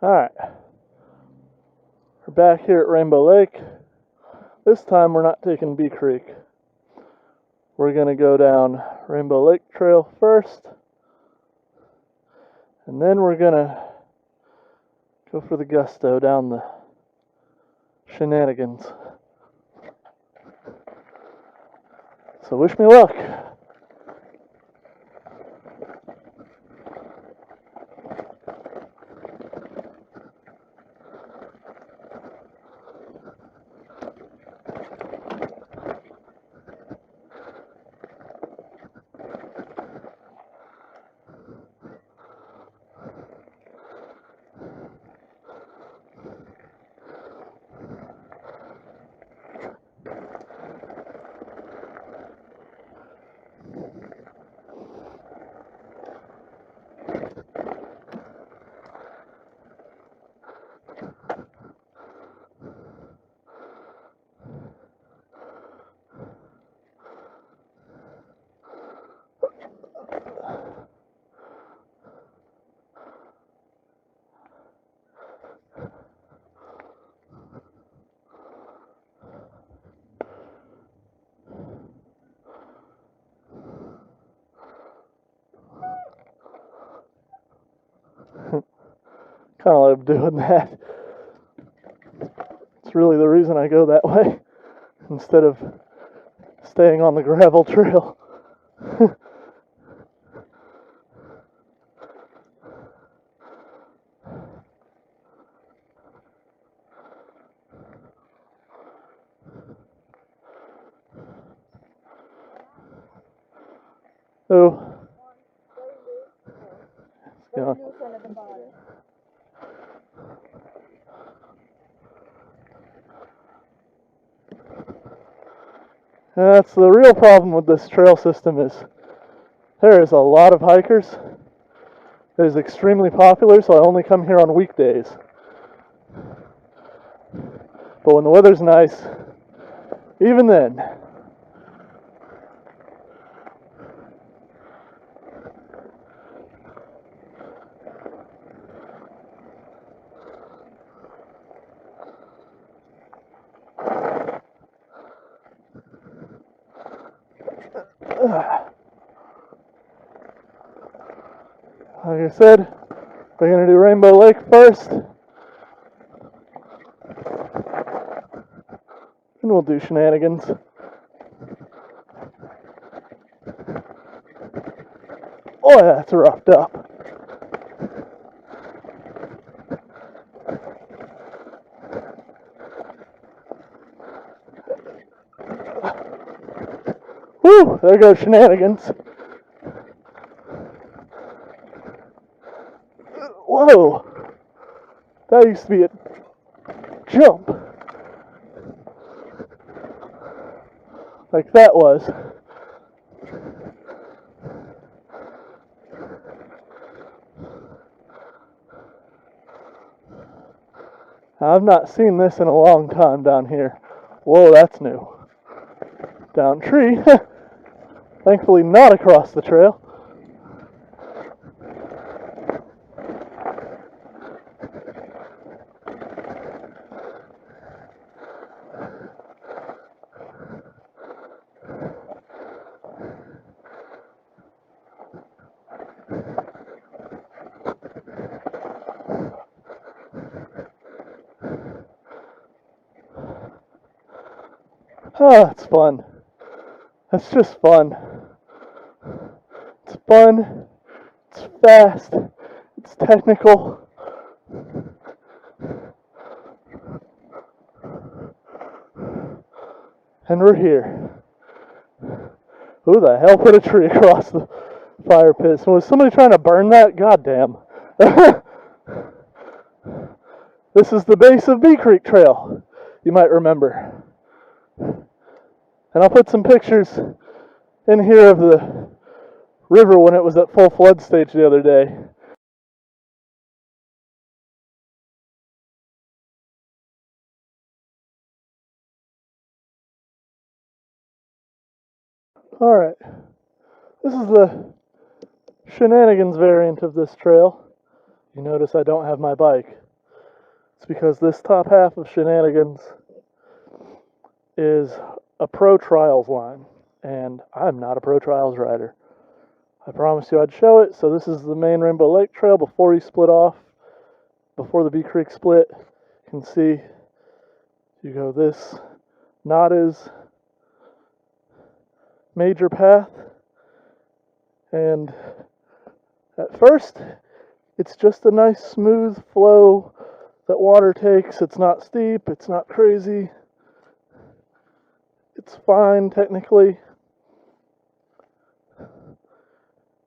Alright, we're back here at Rainbow Lake. This time we're not taking Bee Creek. We're going to go down Rainbow Lake Trail first, and then we're going to go for the gusto down the Shenanigans. So wish me luck. Kind of love doing that. It's really the reason I go that way instead of staying on the gravel trail. Oh. Yeah. That's the real problem with this trail system is there is a lot of hikers. It is extremely popular, so I only come here on weekdays. But when the weather's nice, even then, like I said, we're going to do Rainbow Lake first, and we'll do Shenanigans. Oh yeah, it's roughed up. Woo! There goes Shenanigans. Whoa! That used to be a jump. Like that was. I've not seen this in a long time down here. Whoa, that's new. Down tree. Thankfully not across the trail. Oh, it's fun. That's just fun. It's fun. It's fast. It's technical. And we're here. Who the hell put a tree across the fire pit? Was somebody trying to burn that? Goddamn. This is the base of Bee Creek Trail, you might remember. And I'll put some pictures in here of the river when it was at full flood stage the other day. Alright, this is the Shenanigans variant of this trail. You notice I don't have my bike. It's because this top half of Shenanigans is a pro trials line, and I'm not a pro trials rider. I promised you I'd show it. So this is the main Rainbow Lake Trail before you split off, before the Bee Creek split. You can see you go this, not as major path, and at first it's just a nice smooth flow that water takes. It's not steep, it's not crazy, it's fine technically.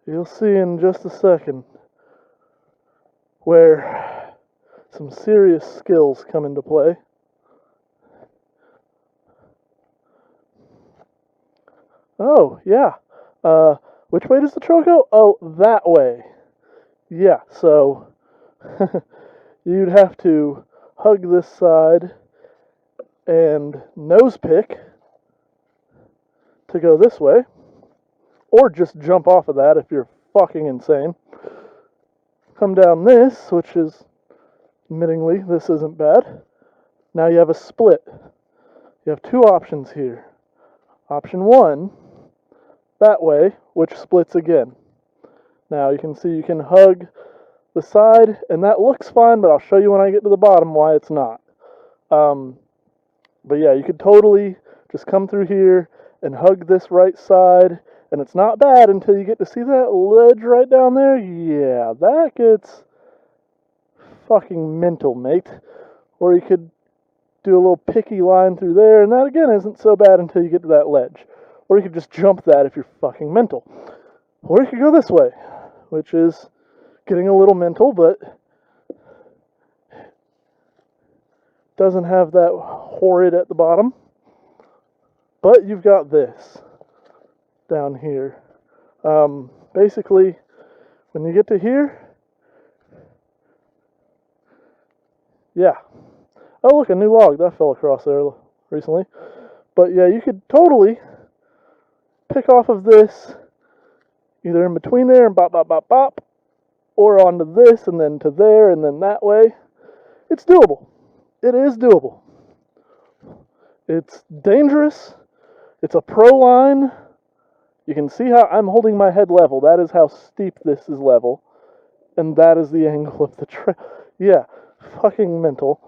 You'll see in just a second where some serious skills come into play. Oh, yeah. Which way does the trail go? Oh, that way. Yeah, so you'd have to hug this side and nose pick to go this way, or just jump off of that if you're fucking insane. Come down this, which is, admittingly, this isn't bad. Now you have a split. You have two options here. Option one, that way, which splits again. Now you can see you can hug the side, and that looks fine, but I'll show you when I get to the bottom why it's not. But yeah, you could totally just come through here and hug this right side, and it's not bad until you get to see that ledge right down there. Yeah, that gets fucking mental, mate. Or you could do a little picky line through there, and that again isn't so bad until you get to that ledge. Or you could just jump that if you're fucking mental. Or you could go this way, which is getting a little mental, but doesn't have that horrid at the bottom. But you've got this down here. Basically, when you get to here, yeah. Oh, look, a new log that fell across there recently. But yeah, you could totally pick off of this, either in between there and bop, bop, bop, bop, or onto this and then to there and then that way. It's doable. It is doable. It's dangerous. It's a pro line. You can see how I'm holding my head level. That is how steep this is level. And that is the angle of the trail. Yeah, fucking mental.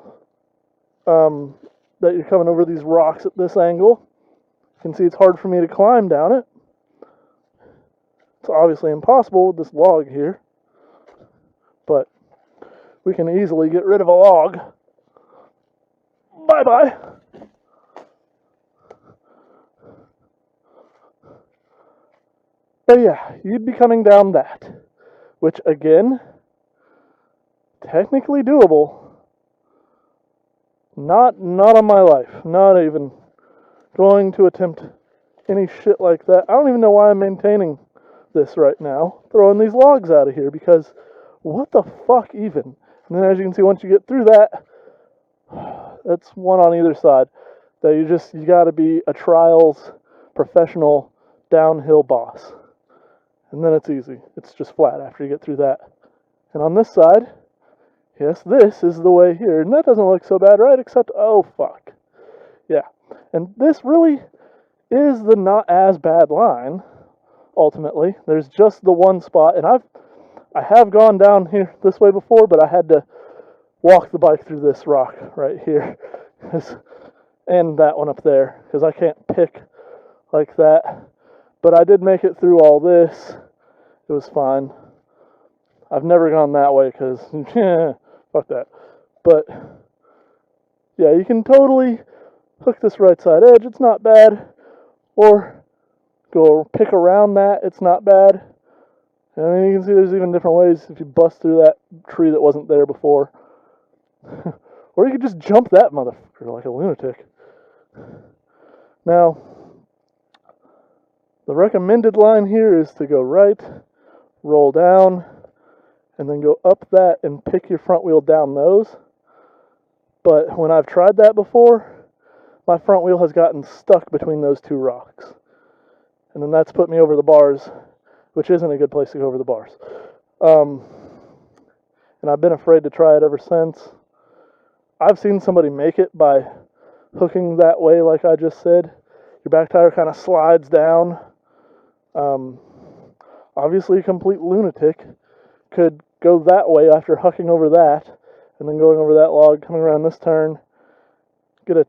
That you're coming over these rocks at this angle. You can see it's hard for me to climb down it. It's obviously impossible with this log here. But we can easily get rid of a log. Bye-bye. But yeah, you'd be coming down that, which again, technically doable. Not on my life. Not even going to attempt any shit like that. I don't even know why I'm maintaining this right now. Throwing these logs out of here because what the fuck even? And then as you can see, once you get through that, that's one on either side. That you gotta be a trials professional downhill boss. And then it's easy. It's just flat after you get through that. And on this side, yes, this is the way here. And that doesn't look so bad, right? Except, oh, fuck. Yeah. And this really is the not as bad line, ultimately. There's just the one spot. And I have gone down here this way before, but I had to walk the bike through this rock right here. And that one up there, because I can't pick like that. But I did make it through all this. It was fine. I've never gone that way because, fuck that. But, yeah, you can totally hook this right side edge. It's not bad. Or go pick around that. It's not bad. I mean, you can see there's even different ways if you bust through that tree that wasn't there before. Or you could just jump that motherfucker like a lunatic. Now, the recommended line here is to go right, roll down, and then go up that and pick your front wheel down those. But when I've tried that before, my front wheel has gotten stuck between those two rocks. And then that's put me over the bars, which isn't a good place to go over the bars. And I've been afraid to try it ever since. I've seen somebody make it by hooking that way, like I just said. Your back tire kind of slides down. Obviously, a complete lunatic could go that way after hucking over that, and then going over that log, coming around this turn, get a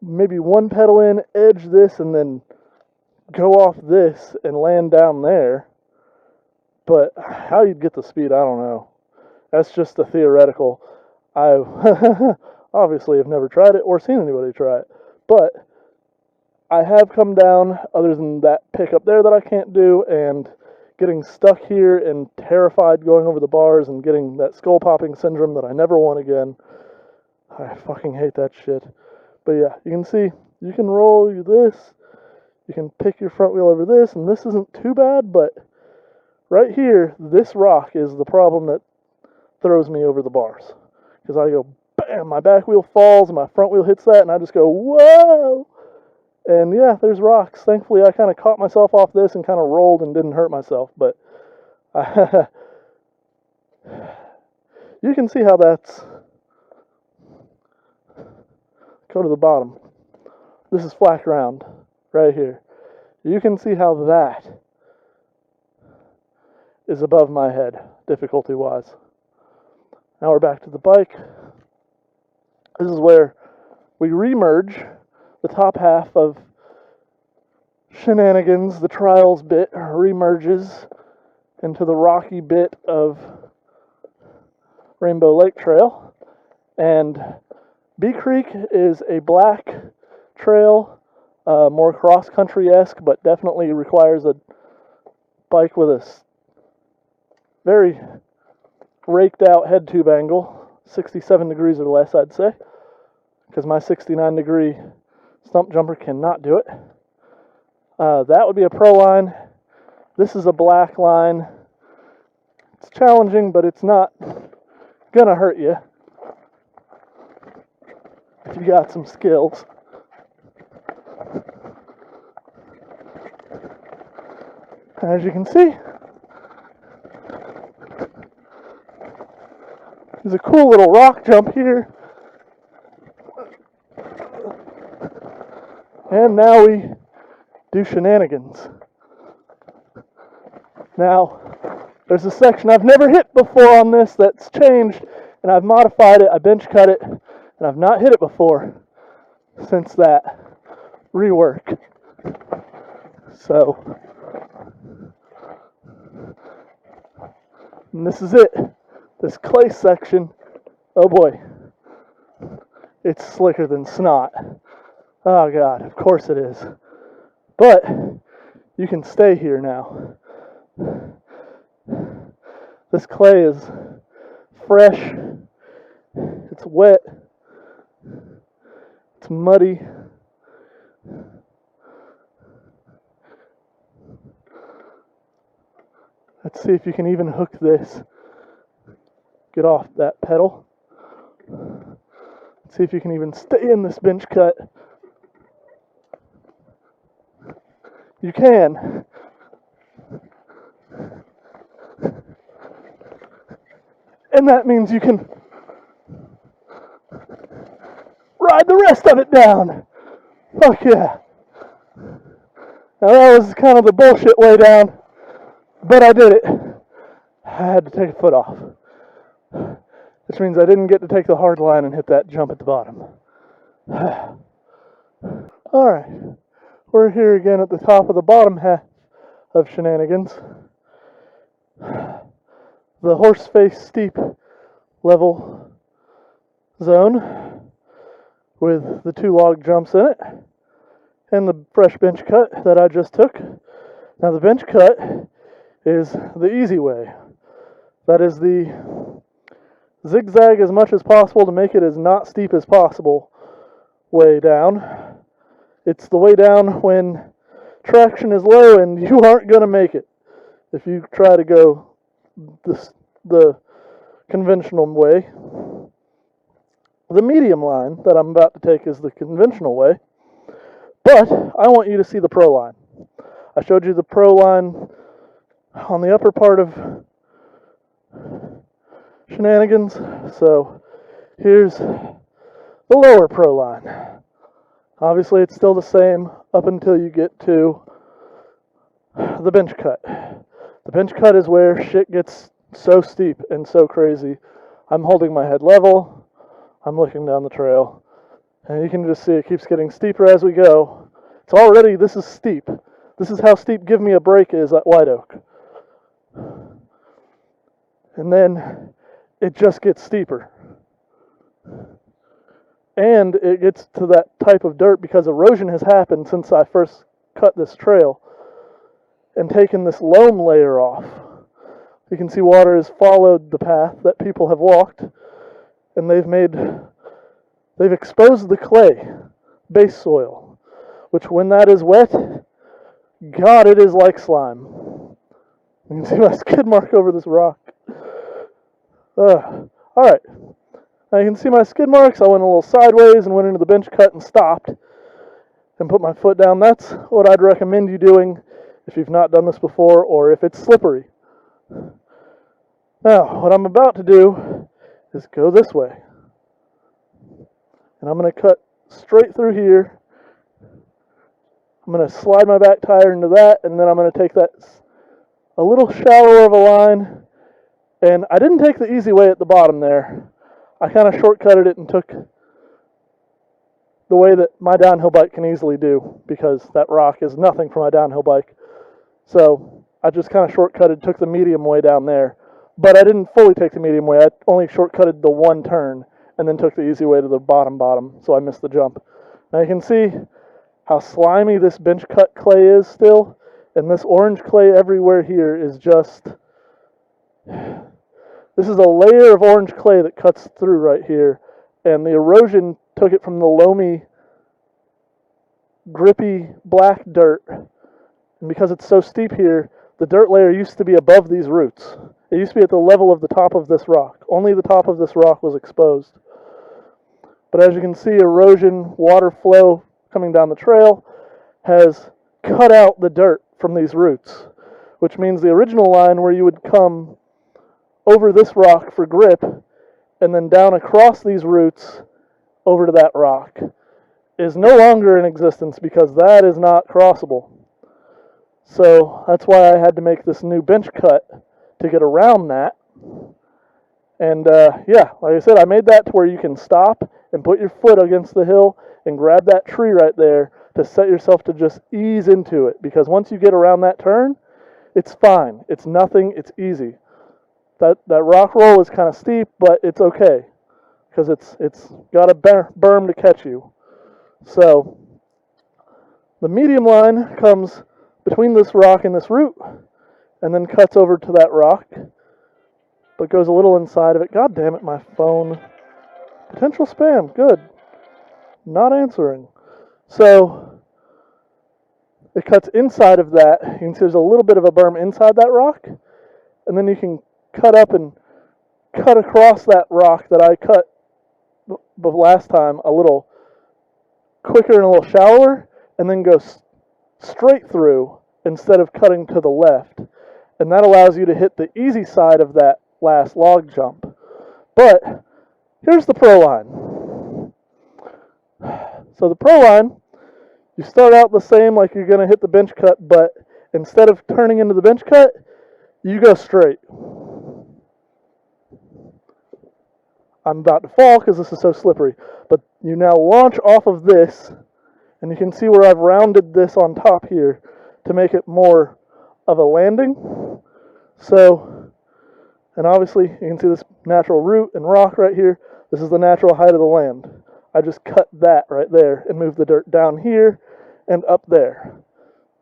maybe one pedal in, edge this, and then go off this and land down there. But how you'd get the speed, I don't know. That's just a theoretical. I obviously have never tried it or seen anybody try it. But I have come down, other than that pickup there that I can't do, and getting stuck here and terrified going over the bars and getting that skull popping syndrome that I never want again. I fucking hate that shit. But yeah, you can see, you can roll this, you can pick your front wheel over this, and this isn't too bad, but right here, this rock is the problem that throws me over the bars. Because I go, bam, my back wheel falls, and my front wheel hits that, and I just go, whoa! And yeah, there's rocks. Thankfully, I kind of caught myself off this and kind of rolled and didn't hurt myself, but you can see how that's... Go to the bottom. This is flat ground right here. You can see how that is above my head, difficulty-wise. Now we're back to the bike. This is where we remerge the top half of Shenanigans, the trials bit, remerges into the rocky bit of Rainbow Lake Trail. And Bee Creek is a black trail, more cross-country-esque, but definitely requires a bike with a very raked-out head tube angle, 67 degrees or less, I'd say, because my 69-degree stump jumper cannot do it. That would be a pro line. This is a black line. It's challenging, but it's not gonna hurt you if you got some skills. As you can see, there's a cool little rock jump here. And now we do Shenanigans. Now, there's a section I've never hit before on this that's changed, and I've modified it, I bench cut it, and I've not hit it before since that rework. So, and this is it. This clay section, oh boy, it's slicker than snot. Oh God, of course it is. But you can stay here now. This clay is fresh, it's wet, it's muddy. Let's see if you can even hook this. Get off that pedal. Let's see if you can even stay in this bench cut. You can. And that means you can ride the rest of it down. Fuck yeah. Now that was kind of the bullshit way down, but I did it. I had to take a foot off, which means I didn't get to take the hard line and hit that jump at the bottom. Alright, we're here again at the top of the bottom half of Shenanigans. The horse-face steep level zone with the 2 log jumps in it and the fresh bench cut that I just took. Now the bench cut is the easy way. That is the zigzag as much as possible to make it as not steep as possible way down. It's the way down when traction is low and you aren't going to make it if you try to go the conventional way. The medium line that I'm about to take is the conventional way, but I want you to see the pro line. I showed you the pro line on the upper part of Shenanigans, so here's the lower pro line. Obviously, it's still the same up until you get to the bench cut. The bench cut is where shit gets so steep and so crazy. I'm holding my head level. I'm looking down the trail. And you can just see it keeps getting steeper as we go. It's already, this is steep. This is how steep Give Me a Break is at White Oak. And then it just gets steeper. And it gets to that type of dirt because erosion has happened since I first cut this trail and taken this loam layer off. You can see water has followed the path that people have walked, and they've exposed the clay, base soil, which when that is wet, God, it is like slime. You can see my skid mark over this rock. Alright. Now you can see my skid marks. I went a little sideways and went into the bench cut and stopped and put my foot down. That's what I'd recommend you doing if you've not done this before or if it's slippery. Now, what I'm about to do is go this way. And I'm going to cut straight through here. I'm going to slide my back tire into that, and then I'm going to take that a little shallower of a line. And I didn't take the easy way at the bottom there. I kind of shortcutted it and took the way that my downhill bike can easily do, because that rock is nothing for my downhill bike. So I just kind of shortcutted, took the medium way down there. But I didn't fully take the medium way. I only shortcutted the one turn and then took the easy way to the bottom, so I missed the jump. Now you can see how slimy this bench cut clay is still, and this orange clay everywhere here is just... This is a layer of orange clay that cuts through right here, and the erosion took it from the loamy, grippy black dirt. And because it's so steep here, the dirt layer used to be above these roots. It used to be at the level of the top of this rock. Only the top of this rock was exposed. But as you can see, erosion, water flow coming down the trail has cut out the dirt from these roots, which means the original line where you would come over this rock for grip and then down across these roots over to that rock is no longer in existence because that is not crossable. So that's why I had to make this new bench cut to get around that. And yeah, like I said, I made that to where you can stop and put your foot against the hill and grab that tree right there to set yourself to just ease into it, because once you get around that turn, it's fine. It's nothing. It's easy. That rock roll is kind of steep, but it's okay because it's got a berm to catch you. So the medium line comes between this rock and this root and then cuts over to that rock, but goes a little inside of it. God damn it, my phone. Potential spam. Good. Not answering. So it cuts inside of that. You can see there's a little bit of a berm inside that rock, and then you can cut up and cut across that rock that I cut the last time a little quicker and a little shallower, and then go straight through instead of cutting to the left. And that allows you to hit the easy side of that last log jump. But here's the pro line. So the pro line, you start out the same like you're going to hit the bench cut, but instead of turning into the bench cut, you go straight. I'm about to fall because this is so slippery, but you now launch off of this, and you can see where I've rounded this on top here to make it more of a landing. So, and obviously you can see this natural root and rock right here. This is the natural height of the land. I just cut that right there and moved the dirt down here and up there.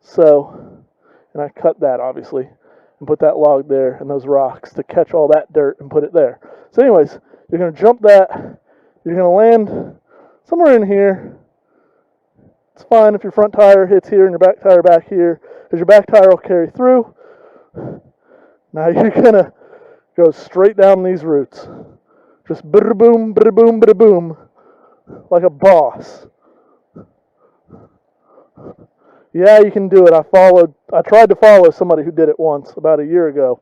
So, and I cut that obviously and put that log there and those rocks to catch all that dirt and put it there. So anyways, you're going to jump that. You're going to land somewhere in here. It's fine if your front tire hits here and your back tire back here, because your back tire will carry through. Now you're going to go straight down these roots. Just bada-boom, bada-boom, bada-boom, like a boss. Yeah, you can do it. I tried to follow somebody who did it once, about a year ago.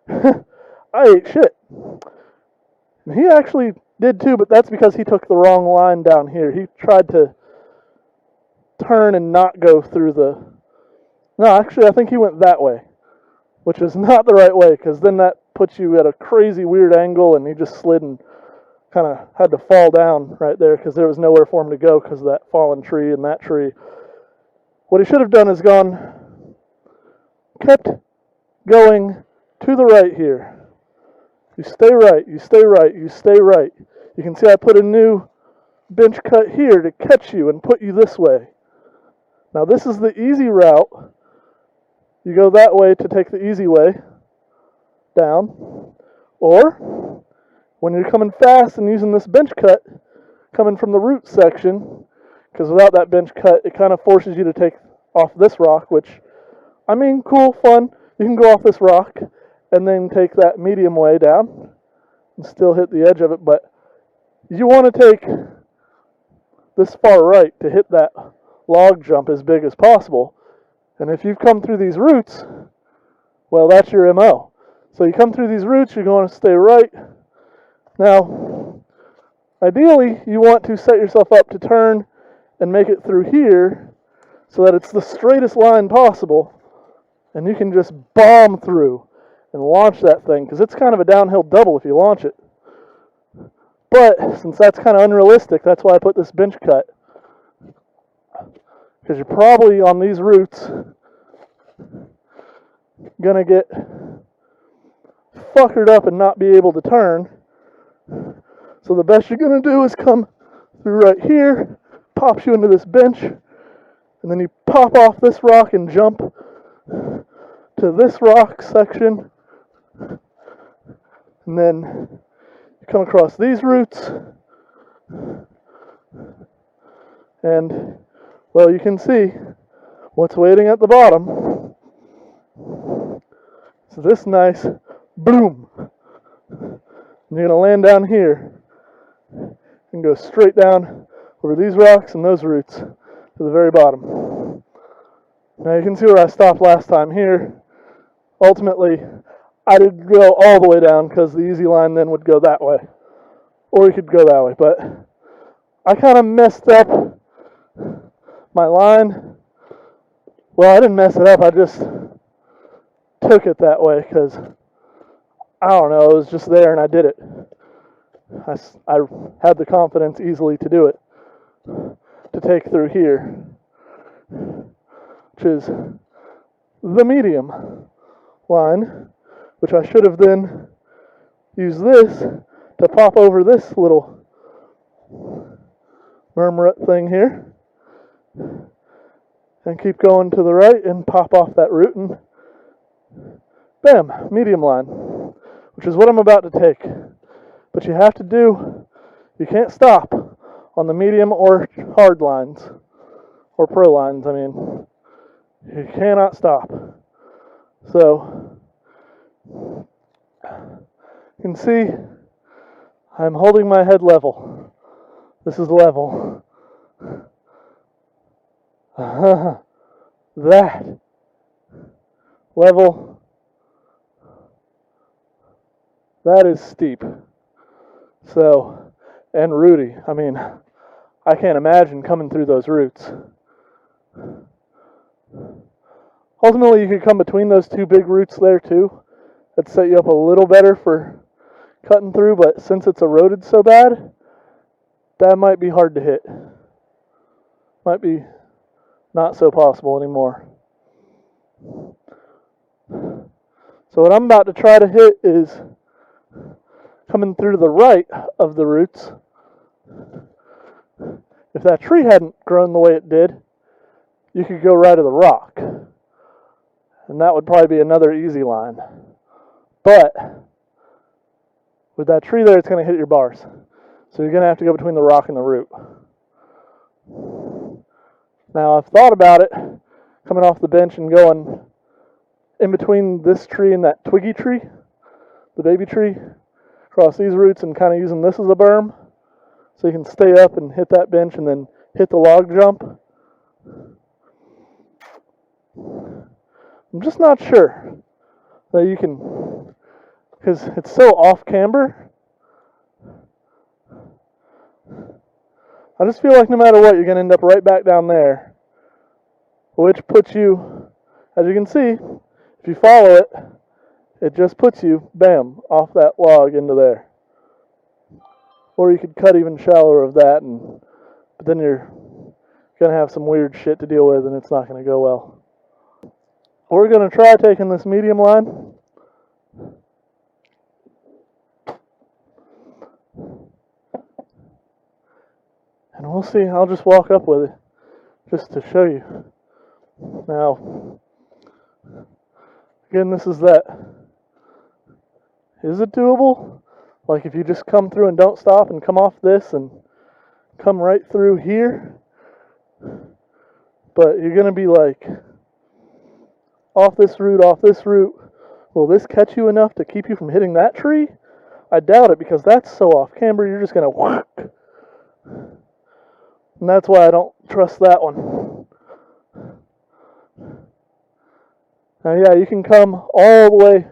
I ate shit. And he actually did too, but that's because he took the wrong line down here. He tried to turn and not go through the... No, actually, I think he went that way, which is not the right way, because then that puts you at a crazy weird angle, and he just slid and kind of had to fall down right there because there was nowhere for him to go because of that fallen tree and that tree. What he should have done is kept going to the right here. You stay right, you stay right, you stay right. You can see I put a new bench cut here to catch you and put you this way. Now this is the easy route. You go that way to take the easy way down. Or, when you're coming fast and using this bench cut, coming from the root section, because without that bench cut, it kind of forces you to take off this rock, which, I mean, cool, fun. You can go off this rock and then take that medium way down and still hit the edge of it, but you want to take this far right to hit that log jump as big as possible. And if you've come through these roots, well, that's your MO. So you come through these roots, you're going to stay right. Now, ideally, you want to set yourself up to turn and make it through here so that it's the straightest line possible, and you can just bomb through and launch that thing, because it's kind of a downhill double if you launch it. But since that's kind of unrealistic, that's why I put this bench cut, because you're probably on these roots gonna get fuckered up and not be able to turn. So the best you're gonna do is come through right here, pops you into this bench, and then you pop off this rock and jump to this rock section, and then you come across these roots, and, well, you can see what's waiting at the bottom. So this nice boom, and you're going to land down here and go straight down over these rocks and those roots to the very bottom. Now you can see where I stopped last time here. Ultimately, I didn't go all the way down because the easy line then would go that way. Or you could go that way, but I kind of messed up my line. Well, I didn't mess it up, I just took it that way because, I don't know, it was just there and I did it. I had the confidence easily to do it, to take through here, which is the medium line, which I should have then used this to pop over this little murmurette thing here and keep going to the right and pop off that root and bam, medium line, which is what I'm about to take. But you have to you can't stop on the medium or hard lines, or pro lines, I mean. You cannot stop. So, you can see I'm holding my head level. This is level. That level, that is steep. So, and rooty. I mean, I can't imagine coming through those roots. Ultimately, you could come between those two big roots there too. That'd set you up a little better for cutting through, but since it's eroded so bad, that might be hard to hit. Might be not so possible anymore. So what I'm about to try to hit is coming through to the right of the roots. If that tree hadn't grown the way it did, you could go right of the rock. And that would probably be another easy line. But with that tree there, it's going to hit your bars. So you're going to have to go between the rock and the root. Now, I've thought about it, coming off the bench and going in between this tree and that twiggy tree, the baby tree, across these roots and kind of using this as a berm, so you can stay up and hit that bench and then hit the log jump. I'm just not sure that you can, because it's so off camber. I just feel like no matter what, you're going to end up right back down there, which puts you, as you can see, if you follow it, it just puts you, bam, off that log into there. Or you could cut even shallower of that, but then you're going to have some weird shit to deal with, and it's not going to go well. We're going to try taking this medium line. And we'll see. I'll just walk up with it just to show you. Now, again, this is that. Is it doable? Like if you just come through and don't stop and come off this and come right through here. But you're going to be like, off this route. Will this catch you enough to keep you from hitting that tree? I doubt it, because that's so off camber, you're just going to whack. And that's why I don't trust that one. Now, yeah, you can come all the way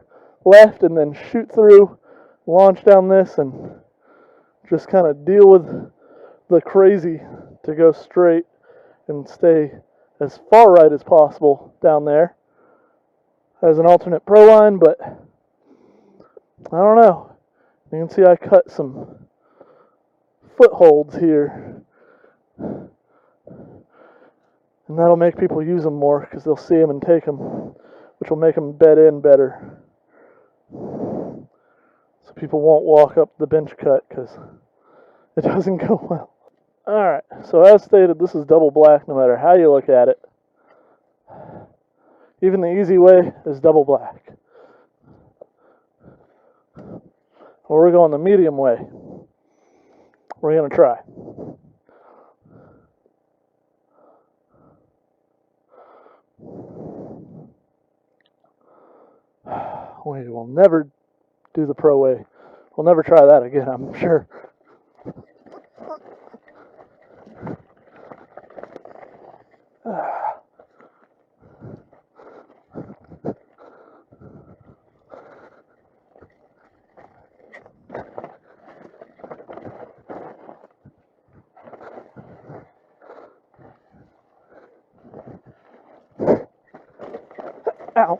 left and then shoot through, launch down this, and just kind of deal with the crazy to go straight and stay as far right as possible down there as an alternate pro line, but I don't know. You can see I cut some footholds here, and that'll make people use them more because they'll see them and take them, which will make them bed in better. So people won't walk up the bench cut because it doesn't go well. Alright, so as stated, this is double black no matter how you look at it. Even the easy way is double black. Or we're going the medium way. We're going to try. We will never do the pro way. We'll never try that again, I'm sure. Ow.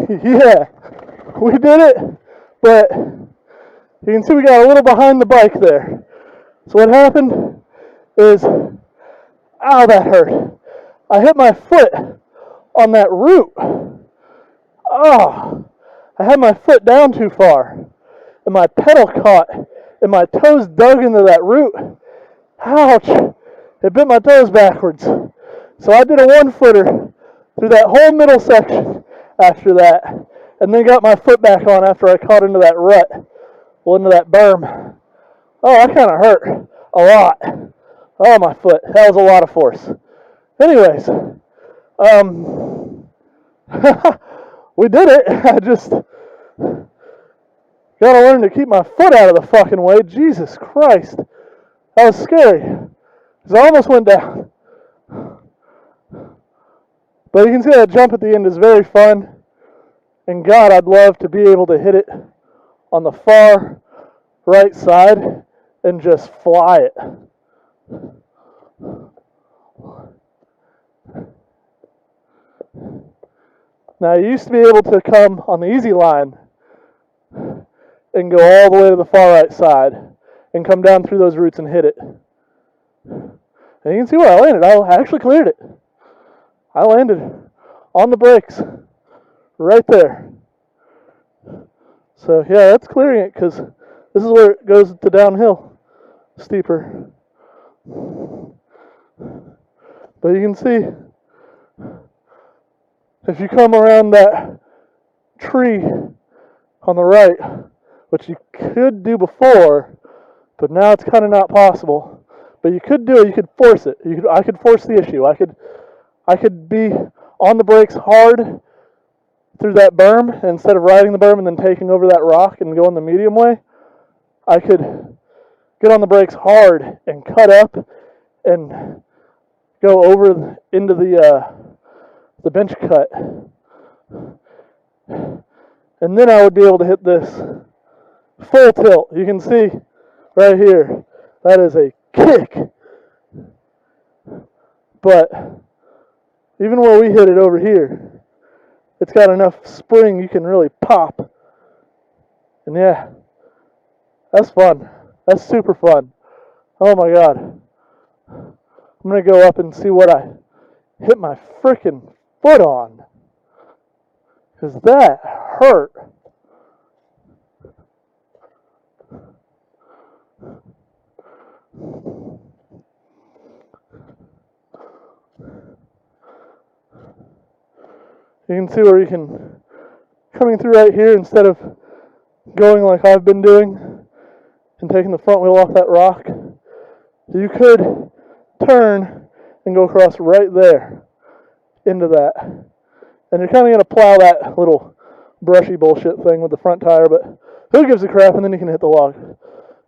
Yeah, we did it, but you can see we got a little behind the bike there. So what happened is, ow, that hurt. I hit my foot on that root. Oh, I had my foot down too far, and my pedal caught, and my toes dug into that root. Ouch! It bit my toes backwards. So I did a 1-footer through that whole middle section after that, and then got my foot back on after I caught into that rut, well, into that berm. Oh, that kind of hurt a lot. Oh, my foot. That was a lot of force. Anyways, we did it. I just gotta learn to keep my foot out of the fucking way. Jesus Christ. That was scary. Because I almost went down. But you can see that jump at the end is very fun. And God, I'd love to be able to hit it on the far right side and just fly it. Now, you used to be able to come on the easy line and go all the way to the far right side and come down through those roots and hit it. And you can see where I landed. I actually cleared it. I landed on the brakes right there. So, yeah, that's clearing it because this is where it goes to downhill, steeper. But you can see, if you come around that tree on the right, which you could do before, but now it's kind of not possible. But you could do it. You could force it. I could force the issue. I could be on the brakes hard through that berm, and instead of riding the berm and then taking over that rock and going the medium way, I could get on the brakes hard and cut up and go over into the bench cut. And then I would be able to hit this full tilt. You can see right here, that is a kick. But even where we hit it over here, it's got enough spring you can really pop. And yeah, that's fun. That's super fun. Oh my God. I'm going to go up and see what I hit my freaking foot on. Because that hurt. You can see where you can, coming through right here, instead of going like I've been doing and taking the front wheel off that rock, you could turn and go across right there into that. And you're kind of going to plow that little brushy bullshit thing with the front tire, but who gives a crap? And then you can hit the log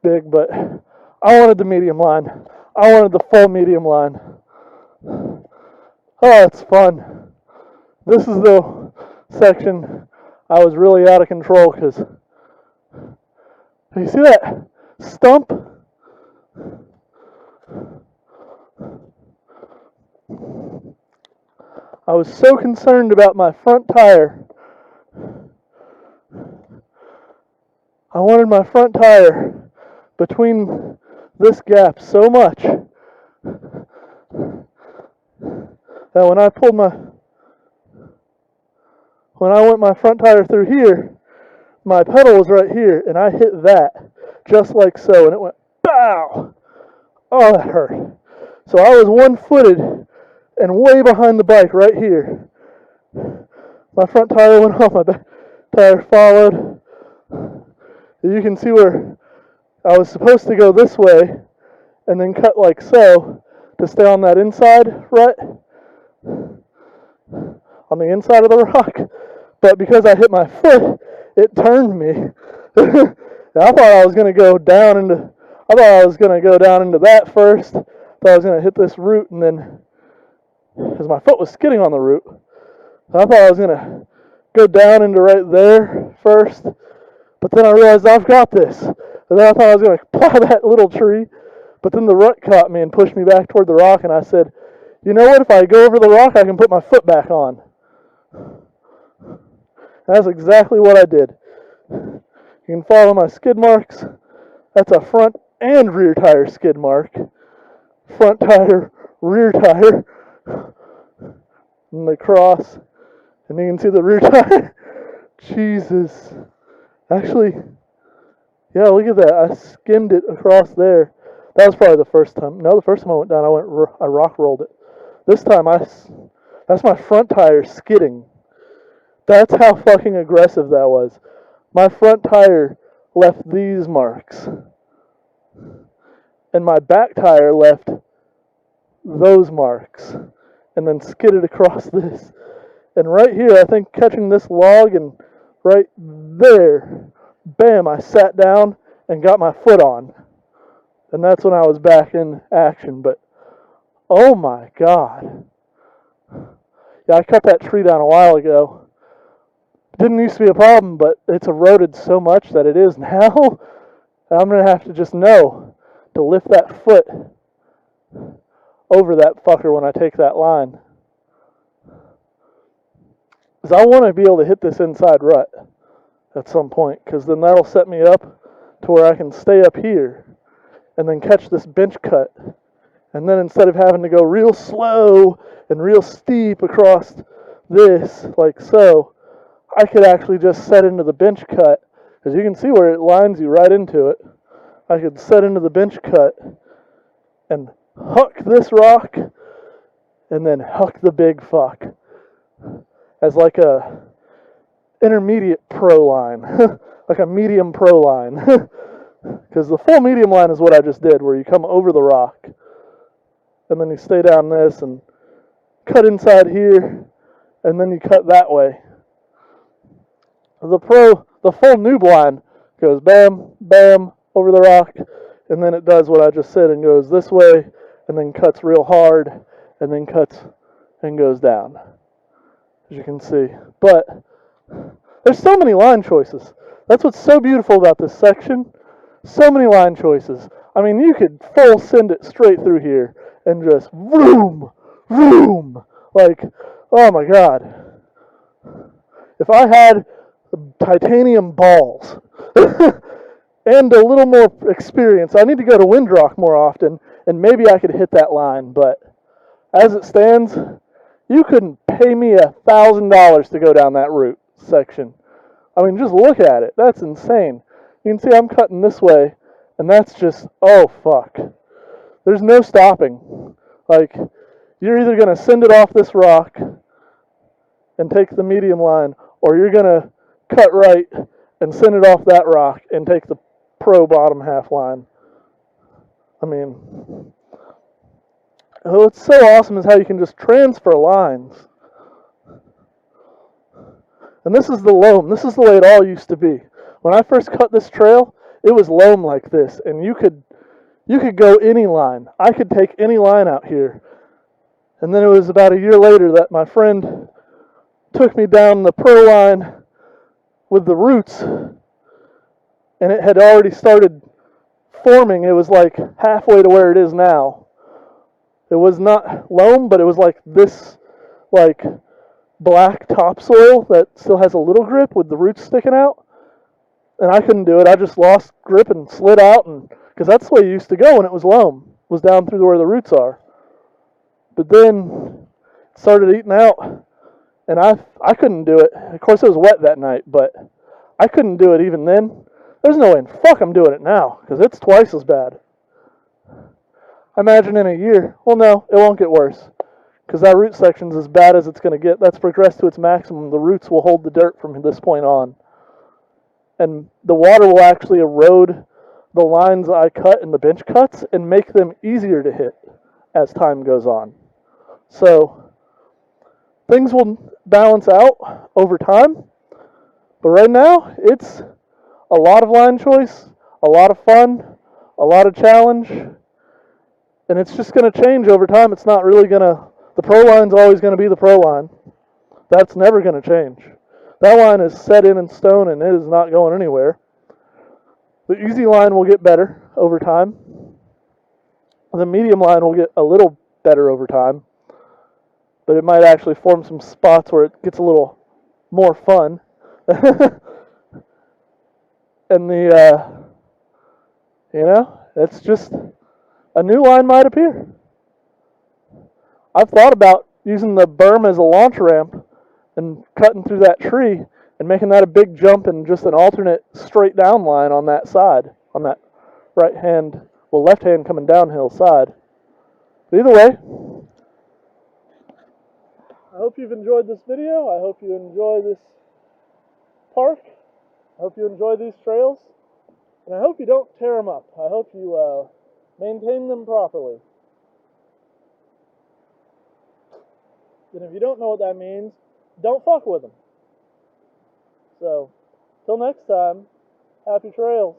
big. But I wanted the medium line. I wanted the full medium line. Oh, it's fun. This is the section I was really out of control because you see that stump? I was so concerned about my front tire. I wanted my front tire between this gap so much that when I went my front tire through here, my pedal was right here, and I hit that just like so, and it went bow. Oh, that hurt. So I was one-footed and way behind the bike right here. My front tire went off, my back tire followed. You can see where I was supposed to go this way and then cut like so to stay on that inside rut, on the inside of the rock. But because I hit my foot, it turned me. I thought I was going to go down into that first. Thought I was going to hit this root, and then, because my foot was skidding on the root, I thought I was going to go down into right there first. But then I realized I've got this. And then I thought I was going to plow that little tree. But then the rut caught me and pushed me back toward the rock, and I said, you know what, if I go over the rock, I can put my foot back on. That's exactly what I did. You can follow my skid marks. That's a front and rear tire skid mark. Front tire, rear tire. And they cross. And you can see the rear tire. Jesus. Actually, yeah, look at that. I skimmed it across there. That was probably the first time. No, the first time I went down, I rock rolled it. This time, that's my front tire skidding. That's how fucking aggressive that was. My front tire left these marks. And my back tire left those marks. And then skidded across this. And right here, I think catching this log and right there, bam, I sat down and got my foot on. And that's when I was back in action. But, oh my God. Yeah, I cut that tree down a while ago. Didn't used to be a problem, but it's eroded so much that it is now. I'm going to have to just know to lift that foot over that fucker when I take that line. Because I want to be able to hit this inside rut at some point, because then that'll set me up to where I can stay up here and then catch this bench cut. And then instead of having to go real slow and real steep across this, like so, I could actually just set into the bench cut, because you can see where it lines you right into it. I could set into the bench cut and huck this rock and then huck the big fuck as like a intermediate pro line, like a medium pro line. Because the full medium line is what I just did, where you come over the rock and then you stay down this and cut inside here and then you cut that way. The full noob line goes bam, bam, over the rock, and then it does what I just said and goes this way, and then cuts real hard, and then cuts and goes down, as you can see. But there's so many line choices. That's what's so beautiful about this section. So many line choices. I mean, you could full send it straight through here and just vroom, vroom. Like, oh my God. If I had titanium balls and a little more experience, I need to go to windrock more often, and maybe I could hit that line. But as it stands, you couldn't pay me $1,000 to go down that route section. I mean, just look at it. That's insane. You can see I'm cutting this way, and that's just, oh, fuck. There's no stopping. Like, you're either going to send it off this rock and take the medium line, or you're going to cut right and send it off that rock and take the pro bottom half line. I mean, what's so awesome is how you can just transfer lines. And this is the loam. This is the way it all used to be. When I first cut this trail, it was loam like this, and you could go any line. I could take any line out here. And then it was about a year later that my friend took me down the pro line with the roots, and it had already started forming. It was like halfway to where it is now. It was not loam, but it was like this, like black topsoil that still has a little grip with the roots sticking out. And I couldn't do it. I just lost grip and slid out, and because that's the way it used to go when it was loam, was down through where the roots are. But then it started eating out, and I couldn't do it. Of course, it was wet that night, but I couldn't do it even then. There's no way in fuck I'm doing it now, because it's twice as bad. I imagine in a year, well, no, it won't get worse, because that root section's as bad as it's going to get. That's progressed to its maximum. The roots will hold the dirt from this point on. And the water will actually erode the lines I cut in the bench cuts and make them easier to hit as time goes on. So things will balance out over time. But right now, it's a lot of line choice, a lot of fun, a lot of challenge. And it's just going to change over time. It's not really going to... The pro line's always going to be the pro line. That's never going to change. That line is set in stone, and it is not going anywhere. The easy line will get better over time. The medium line will get a little better over time. But it might actually form some spots where it gets a little more fun. And it's just... a new line might appear. I've thought about using the berm as a launch ramp and cutting through that tree and making that a big jump and just an alternate straight down line on that side, on that left hand coming downhill side. But either way, I hope you've enjoyed this video. I hope you enjoy this park. I hope you enjoy these trails. And I hope you don't tear them up. I hope you maintain them properly. And if you don't know what that means, don't fuck with them. So, till next time, happy trails.